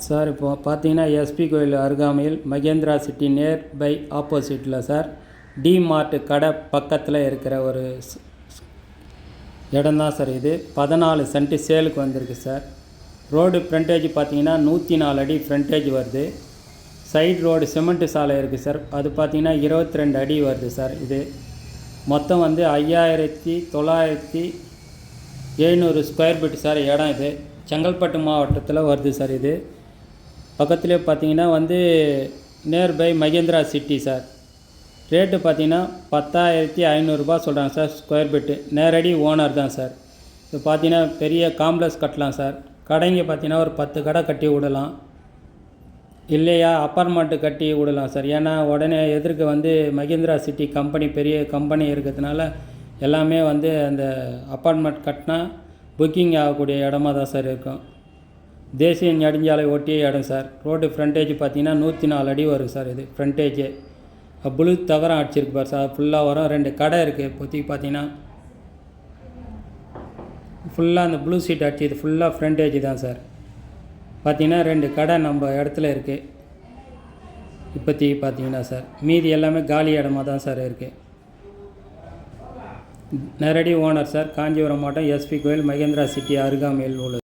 Sir இப்போ பார்த்தீங்கன்னா SP கோயில் அருகாமையில் மகேந்திரா சிட்டி நியர் பை ஆப்போசிட்டில் சார் டிமார்ட் கடை பக்கத்தில் இருக்கிற ஒரு இடம் தான் சார் இது. 14 சென்ட் சேலுக்கு வந்திருக்கு சார். ரோடு ஃப்ரண்டேஜ் பார்த்தீங்கன்னா 104 அடி ஃப்ரண்டேஜ் வருது. சைடு ரோடு சிமெண்ட் சாலை இருக்குது சார். அது பார்த்தீங்கன்னா 22 அடி வருது சார். இது மொத்தம் வந்து 5900 ஸ்கொயர் ஃபீட் சார் இடம். இது செங்கல்பட்டு மாவட்டத்தில் வருது சார். இது பக்கத்துலேயே பார்த்தீங்கன்னா வந்து nearby Mahindra City sir. Rate பார்த்தீங்கன்னா 10,500 சொல்கிறாங்க சார் ஸ்கொயர் ஃபீட்டு. நேரடி ஓனர் தான் சார். இது பார்த்தீங்கன்னா பெரிய காம்ப்ளெக்ஸ் கட்டலாம் சார். கடைங்க பார்த்தீங்கன்னா ஒரு 10 கடை கட்டி விடலாம், இல்லையா அப்பார்ட்மெண்ட்டு கட்டி விடலாம் சார். ஏன்னா உடனே எதிர்க்க வந்து மகேந்திரா சிட்டி கம்பெனி பெரிய கம்பெனி இருக்கிறதுனால எல்லாமே வந்து அந்த அப்பார்ட்மெண்ட் கட்டினா புக்கிங் ஆகக்கூடிய இடமா தான் சார் இருக்கும். தேசிய நெடுஞ்சாலை ஒட்டிய இடம் சார். ரோடு ஃப்ரண்டேஜ் பார்த்தீங்கன்னா 104 அடி வரும் சார். இது ஃப்ரண்டேஜு ப்ளூ தகரம் அடிச்சிருக்கு பார் சார். ஃபுல்லாக வரும். 2 கடை இருக்குது. இப்போதைக்கு பார்த்தீங்கன்னா ஃபுல்லாக அந்த ப்ளூ சீட் அடிச்சு இது ஃபுல்லாக ஃப்ரண்டேஜ் தான் சார். பார்த்தீங்கன்னா 2 கடை நம்ம இடத்துல இருக்குது இப்போதைக்கு பார்த்தீங்கன்னா சார். மீதி எல்லாமே காலி இடமா தான் சார் இருக்குது. நேரடி ஓனர் சார். காஞ்சிபுரம் மாவட்டம் எஸ்பி கோயில் மகேந்திரா சிட்டி அருகாமையில் உள்ளது.